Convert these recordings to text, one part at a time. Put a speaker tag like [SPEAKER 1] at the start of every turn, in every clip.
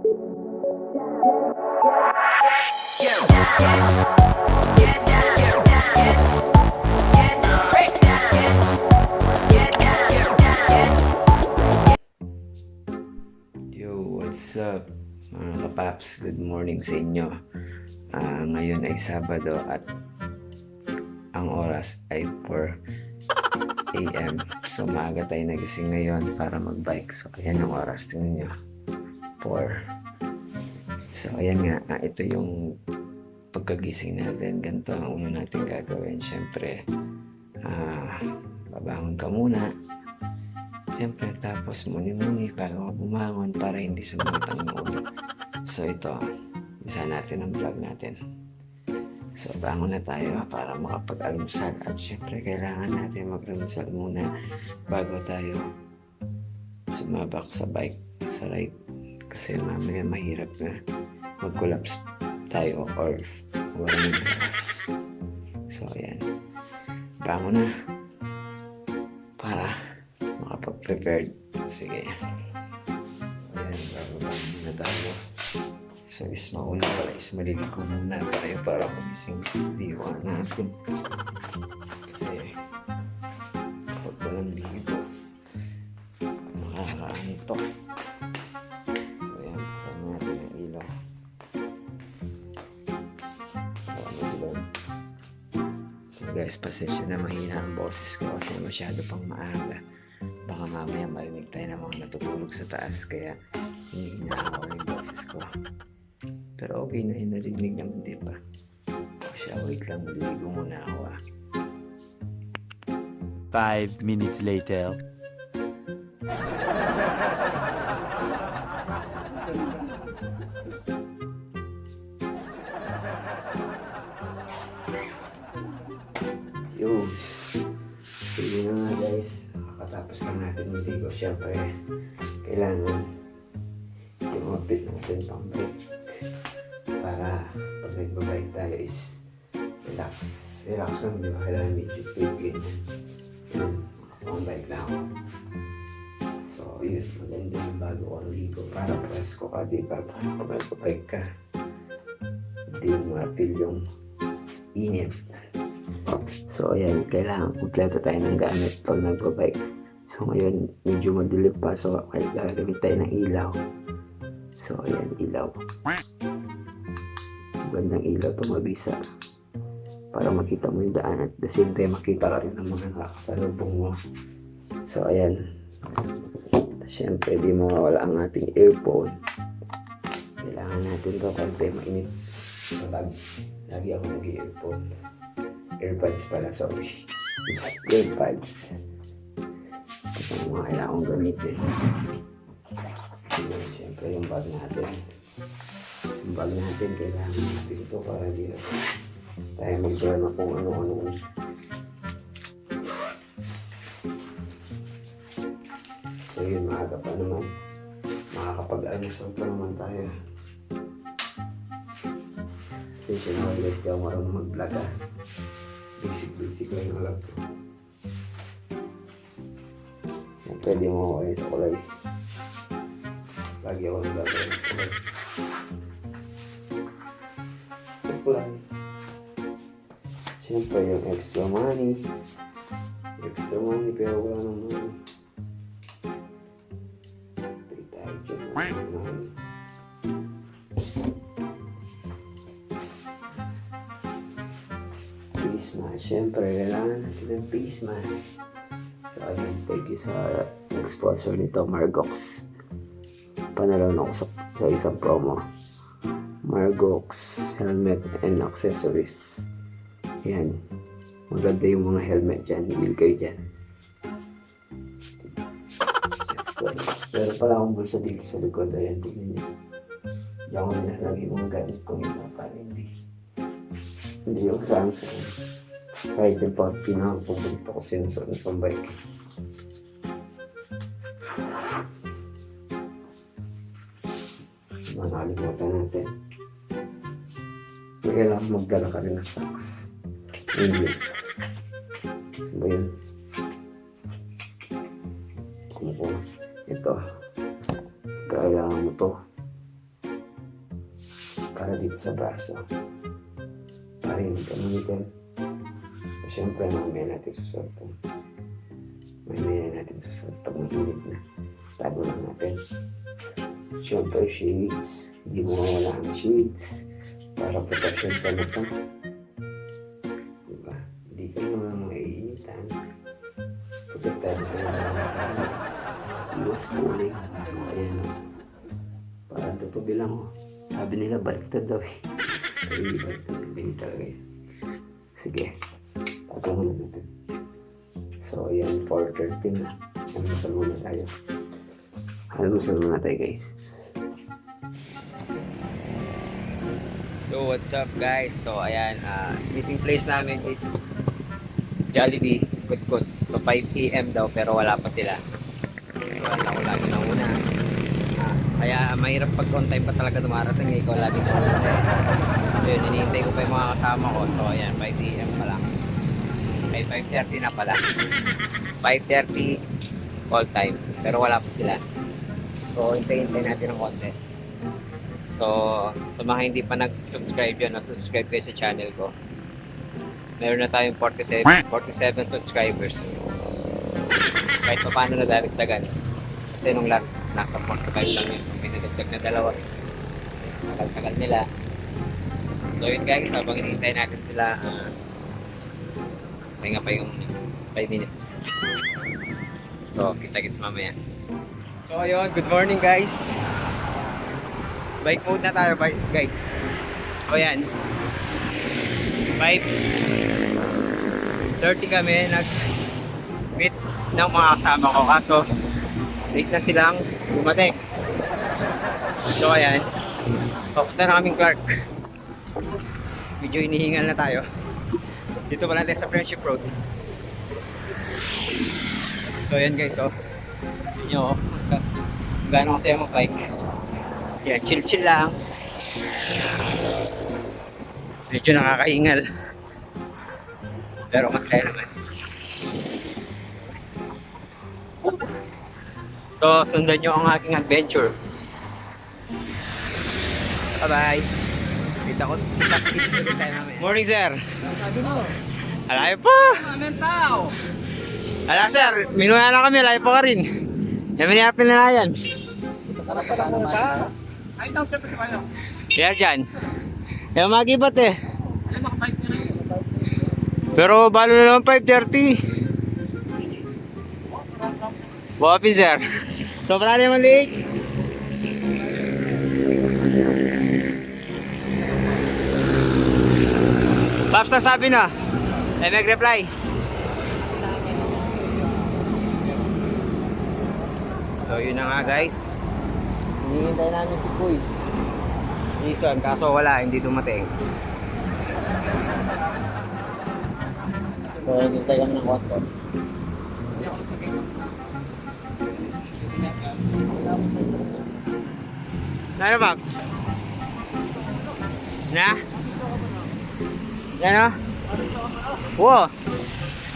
[SPEAKER 1] Yo, what's up mga kapaps? Good morning sa inyo. Ngayon ay Sabado at ang oras ay 4 AM. So maaga tayo nagising ngayon para mag-bike. So ayan ang oras, tingnan nyo, 4. So ayan nga, ito yung pagkagising natin. Ganito ang una natin gagawin. Siyempre, babangon ka muna. Siyempre, tapos muni-muni bago ka bumangon para hindi sumunod ang ulo. So ito, isa natin ang vlog natin. So bangon na tayo para makapag-almusal. At siyempre, kailangan natin mag-almusal muna bago tayo sumabak sa bike, sa ride. Kasi mamaya mahirap na mag-collapse tayo or walang gas. So ayan, bangon na para makapag-prepared. Sige. Ayan, bababa muna tayo. So is mauna pala is maliligo muna tayo para magising diwa natin. Kasi pag walang ligo, makakaantok. So ayan, kasama natin ang ilaw. So guys, pasensya na mahina ang boses ko kasi masyado pang maaga. Baka mamaya marinig tayo ng mga natutulog sa taas, kaya hinihina ako yung boses ko. Pero okay na, narinig naman, di ba? Siya, wait lang, maliligo muna ako
[SPEAKER 2] 5 minutes later.
[SPEAKER 1] Yo, sige na nga guys, kakatapos lang natin maligo. Siyempre, kailangan yung outfit natin pang bike para pag nagbabike tayo is relax lang, di ba? Kailangan medyo pigin yun, pang bike na ako. So yun, maganda yung bago ko ligo para presko ka, di ba? Para pag nagbabike ka, hindi mo ma-feel yung init. So ayan, kailangan kumpleto tayo ng gamit pag nagbabike. So ngayon, medyo madilim pa, so gagamit tayo ng ilaw. So ayan, ilaw. Magandang ilaw ito, mabisa. Para makita mo yung daan at the same time makita ka rin ang mga nakasalubong mo. So ayan. Siyempre, di mawawala ang ating earphone. Kailangan natin ito kasi mainit. So lagi ako nag-earphone. Earbuds pala, sorry. Earbuds. Ito ang mga kailangan kong gamitin. Siyempre yung bag natin. Yung bag natin, kailangan natin ito para di tayo mag-drama kung ano-ano. So yun, maaga pa naman. Makakapag-almusal pa naman tayo. Kasi siyempre guys, di ako marunong mag-vlog ah. Basic lang yung alam ko. Pwede mo ako sa kulay. Lagi ako naglalagay sa kulay. Sa kulay. Siyempre yung extra money. Pero wala nang money. Pwede tayo dyan ng money. Face mask. Siyempre, kailangan natin ng face mask. So, ayun, thank you sa nag-sponsor nito, Margox. Panalo ako sa isang promo. Margox helmet and accessories. Yan. Maganda yung mga helmet dyan. Bil kayo dyan. Pero pala akong bulsa dito sa likod. Ayan, tingnan nyo. Diyan ako nilalagay mga gamit kong iba para hindi yung saan. Kahit yung pag pinakapaborito ko sinusunod ng bike. Nakalimutan natin. Kailangan magdala ka rin ng socks. Hindi. So ba yun? Ito. Kailangan mo to. para dito sa braso. Para hindi ka manitin. So, syempre, mamaya natin susuot to. Mamaya natin susuot pag maginit na. Tago lang natin. Syempre, shades. Hindi mo mawala ang shades. Para protection sa mata. Diba? Hindi ka naman maiinitan. Protektahan ka naman. Iwas cooling. So, ayan o. Parang tutubi lang o. Sabi nila, baliktad daw eh. Pero hindi baliktad. Hindi talaga yun. Sige. Tatangan natin. So, ayan. 4:30 na. Almusal muna tayo. Almusal muna tayo, guys. So, what's up, guys? So, ayan. Meeting place namin is Jollibee. Good. So, 5 PM daw, pero wala pa sila. So, ako lagi na una. Kaya mahirap pag on time pa talaga dumarating eh. Ikaw lagi na una eh. So yun, hinihintay ko pa yung mga kasama ko. So ayan, 5 PM pa lang. Ay, 5:30 na pala. 5:30 call time. Pero wala pa sila. So hintay natin ng konti. So sa mga hindi pa nag-subscribe yun, subscribe kayo sa channel ko. Meron na tayong 47 subscribers. Kahit pa paano na daragdagan. Kasi nung last, nasa 45 lang yun. Pinadagdag na dalawa. Tagal-tagal nila. So yun guys, habang hinihintay natin sila, pahinga pa yung 5 minutes. So, kita-kits mamaya. So ayun, good morning guys. Bike mode na tayo guys. So ayan. 5:30 kami nag-meet ng mga kasama ko. Kaso, late na silang dumating. So ayan, papunta na kaming Clark. Medyo inihingal na tayo. Dito pala tayo sa Friendship Road. So ayan guys, oh. Yun nyo, oh. Gano'ng kasi yung bike. Yan, chill lang. Medyo nakakaingal. Pero masaya naman. So, sundan nyo ang aking adventure. Bye-bye. Kita-kits ulit tayo namin. Morning, sir.
[SPEAKER 3] Sabi mo,
[SPEAKER 1] Alayo pa.
[SPEAKER 3] anong tao?
[SPEAKER 1] Ala, sir. Minuya na kami. Alayo pa ka rin. Yamin-yapin na yan.
[SPEAKER 3] Talaga mo pa. Ay, ito, siyempre si Payo.
[SPEAKER 1] Kaya dyan. Kaya magibat eh.
[SPEAKER 3] Ay, maka-fight nyo na.
[SPEAKER 1] Pero balo na naman 5:30. Wapin, sir. So, para naman late. Paps na sabi na. Ay, mag-reply. So, yun na nga guys. Hinihintay namin si Kuis. Ison, kaso wala, hindi dumating. So, hinihintay kami ng konti. Ano ba? Na? Yan o? Wow!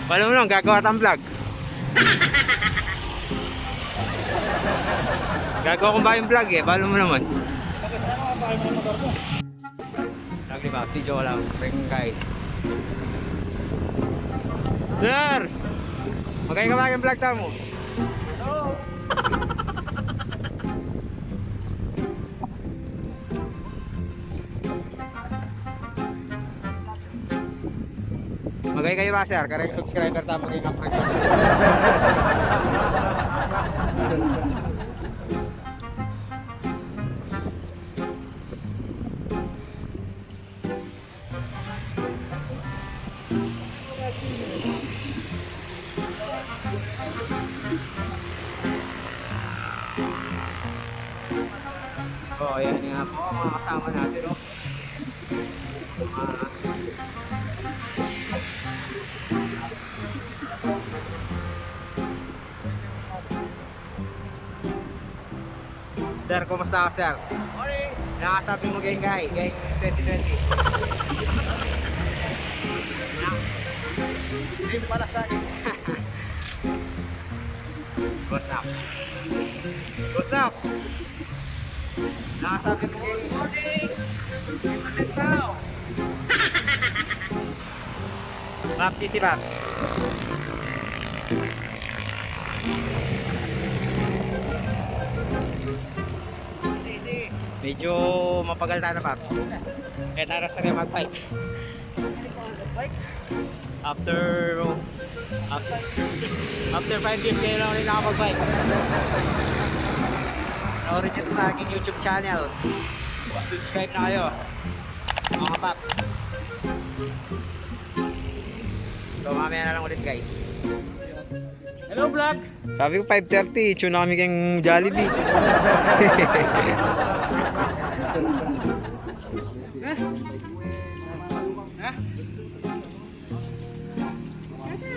[SPEAKER 1] Wala mo lang, gagawa tayong vlog. Gagawa kong ba yung vlog eh, balo mo naman. Vlog diba? Video ko lang, freaking guy. Sir! Magkaya ka ba yung vlog tayo mo? Magay kayo ba sir? Karang subscriber tayo maging upgrade. So ayan nga po mga kasama natin oh. Sir, kumusta ka sir? Morning! Nakasabi mo gang 2020.
[SPEAKER 3] Dream para sa akin.
[SPEAKER 1] Boss Naps. Boss Naps! Nakasabi ko kayo. Morning! Paps, sisi Paps. Medyo mapagal tayo na Paps. Kaya naras na kayo mag-bike. After 5 years kayo lang rin nakapag-bike. Panoorin nyo sa aking YouTube channel. Subscribe na kayo mga Paps. So mamaya na lang ulit guys. Hello vlog! Sabi ko 5:30, tune na kami kayong Jollibee.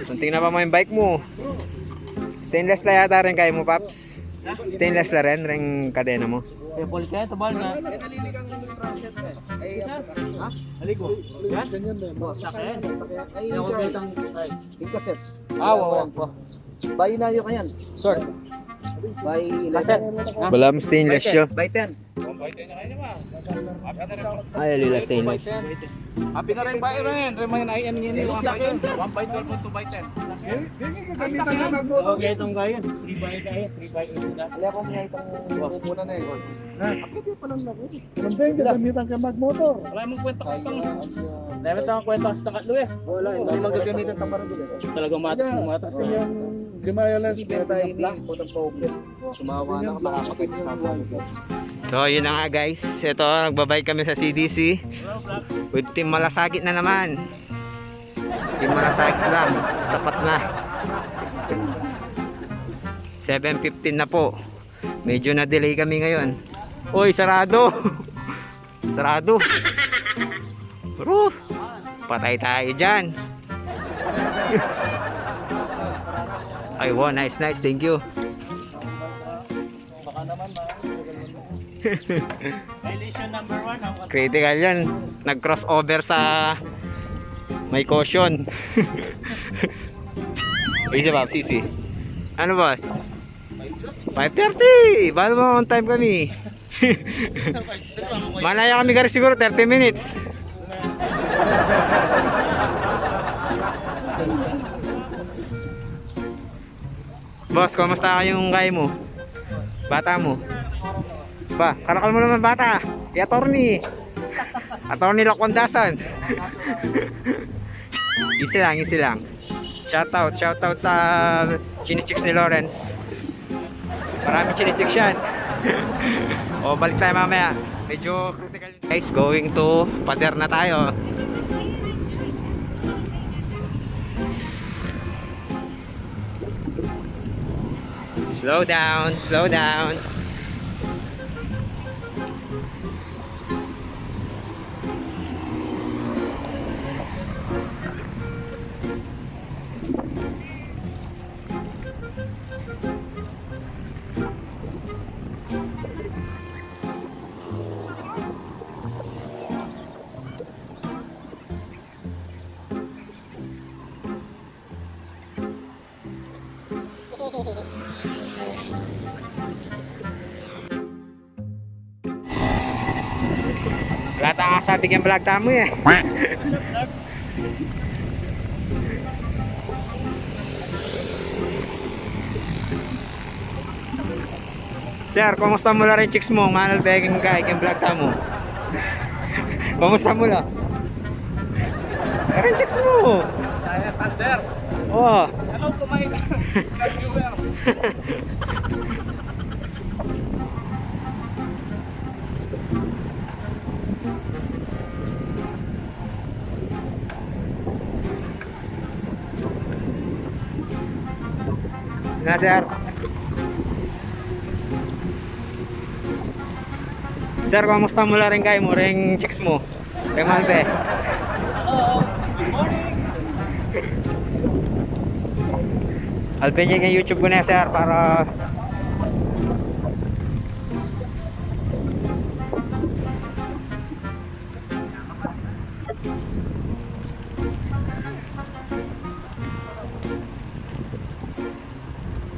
[SPEAKER 1] Sunting na pa mo yung bike mo. Stainless na yata rin kaya mo Paps. Stainless na rin kadena mo.
[SPEAKER 3] Kaya bol kaya, tabal na.
[SPEAKER 4] Naliligang yung transit eh. Ay,
[SPEAKER 3] Ha? Aligo. Yan?
[SPEAKER 4] ganyan din.
[SPEAKER 3] Sakyan.
[SPEAKER 4] Ay,
[SPEAKER 3] Ako
[SPEAKER 4] yung
[SPEAKER 3] bitang
[SPEAKER 4] ikaset.
[SPEAKER 3] wow.
[SPEAKER 4] Buy na yun kayan.
[SPEAKER 3] Sure.
[SPEAKER 4] Buy
[SPEAKER 3] Kaset.
[SPEAKER 4] 11.
[SPEAKER 1] Wala mo stainless yun.
[SPEAKER 4] Buy 10.
[SPEAKER 1] Ay, lila stainless.
[SPEAKER 4] Happy na rin buy rin. Remind na yan yun. 1 by 12 to buy 10.
[SPEAKER 3] Okay, itong gayon. 3 by 8 na.
[SPEAKER 4] Kaya kung may itong muna na yun. Hindi pa lang ako.
[SPEAKER 3] Mambeng, gagamitan ka mag-motor.
[SPEAKER 4] Wala mong kwenta ko pang.
[SPEAKER 3] Dapat ang kwenta sa takatlo eh.
[SPEAKER 4] Wala, hindi magagamitan ng maragul.
[SPEAKER 3] Talagang matas yung
[SPEAKER 4] Spare tayo ni Potang Poker. Sumawa na, makakapagis na ako.
[SPEAKER 1] So yun na nga guys. Ito, nagbabike kami sa CDC. With Team Malasagit na naman. Team Malasagit lang. Sapat na. 7:15 na po. Medyo na delay kami ngayon. Uy, sarado. Sarado. Bro, patay tayo dyan. Ay, wow, nice. Thank you.
[SPEAKER 3] violation number 1.
[SPEAKER 1] Critical yan. Nag-crossover sa may caution. Uy, si Bob, sisi. Ano boss? 5:30! Bala mo on time kami. Malaya kami gari siguro 30 minutes. Boss, kumusta yung kaya mo? Bata mo? Ba, karakal mo naman bata. I-attorney. Attorney Lakwandasan. Easy lang. Shoutout sa chinichicks ni Lawrence. Maraming chinichicks yan. O, balik tayo mamaya. Medyo critical. Guys, going to Pader na tayo. Slow down. Wala tayong sabi kang vlog tamo eh. Sir, kumusta mo rin chicks mo? Manal begging guy kang vlog tamo. Kumusta mo la? Rin chicks mo.
[SPEAKER 4] Saya Thunder.
[SPEAKER 1] Oh.
[SPEAKER 4] Hello to my viewer.
[SPEAKER 1] Na sir. Sir, kumusta mo rin kayo mo ring chicks mo? Kay Malbe. Alpin niya yung YouTube ko na sir para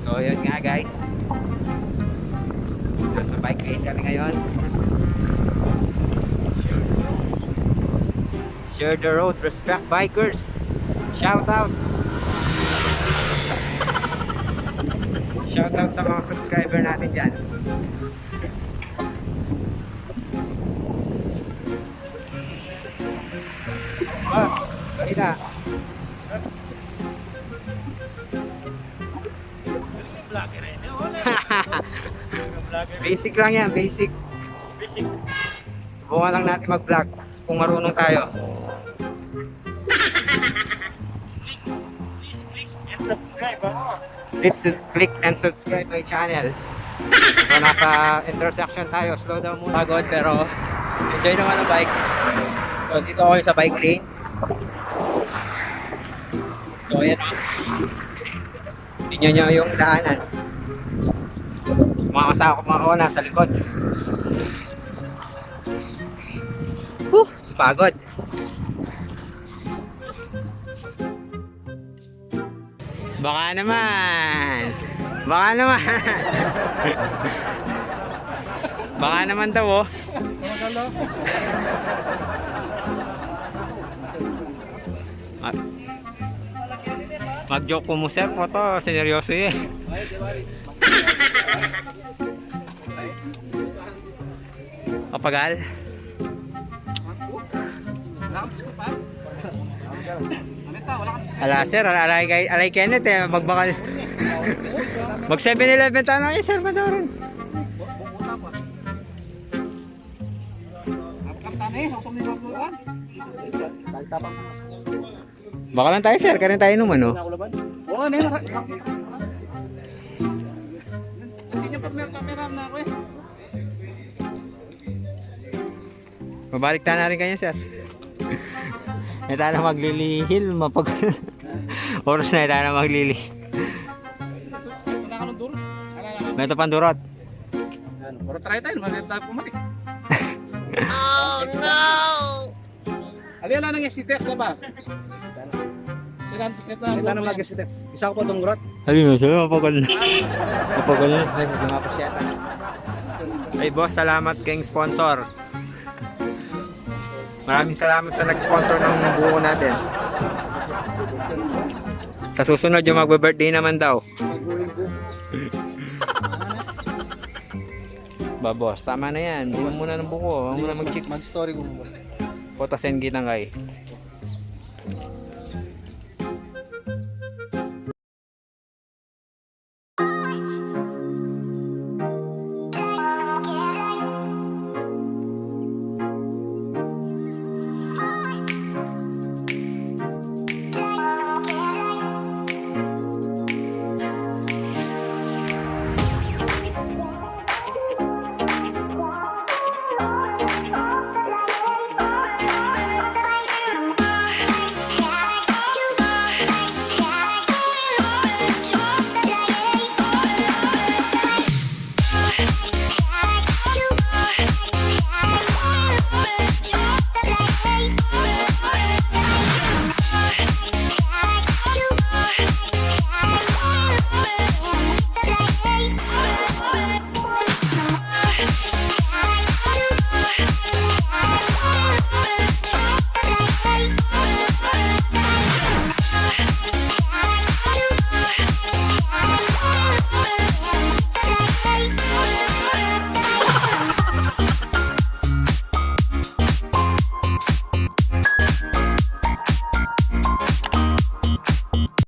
[SPEAKER 1] so yun nga guys, nasa bike lane kami ngayon. Share the road, respect bikers. Shout out. Shout out sa mga subscriber natin dyan. Boss, balita. Basic lang yan, basic. Subukan lang natin mag-vlog kung marunong tayo. Please click and subscribe my channel. So nasa intersection tayo, slow down muna. Pagod pero enjoy naman ang bike. So dito ako sa bike lane. So ayan o. Tingnan nyo yung daanan. Mga kasama ko mga nasa likod. Pagod. Baka naman. Baka naman. Baka naman daw oh. Mag-joke po mo sir po to. Seryoso eh. Kapagal. Ala sir, alay Kenneth eh, magbakal. Mag 7-Eleven tayo na sir, Madoron. Baka lang tayo sir, karin tayo naman oh.
[SPEAKER 3] Oo, na yun. Kasi niya pag meron kamera na ako eh.
[SPEAKER 1] Mabalik tayo na rin kanya sir. May tayo na maglilihil, mapag... Oras na tayo na maglili.
[SPEAKER 3] Ito na ka ng duro.
[SPEAKER 1] May ito pang durot.
[SPEAKER 3] Pero try tayo, maliit tayo pumalik. Aliyan na nang si Tess na ba? Sila ang tiket na.
[SPEAKER 4] Ito na mag-isitex. Isa ko pa itong grot.
[SPEAKER 1] Sabi mo siya, mapagal na. Mapagal na.
[SPEAKER 4] Ay, lumapos yata.
[SPEAKER 1] Ay boss, salamat kayong sponsor. Maraming salamat sa nag-sponsor ng buo natin. Sa susunod yung magbe-birthday naman daw. Ba boss, tama na yan. Hindi mo muna ng buko. Huwag mo na mag-check.
[SPEAKER 4] Mag-story ko mo.
[SPEAKER 1] Photo send kita kay.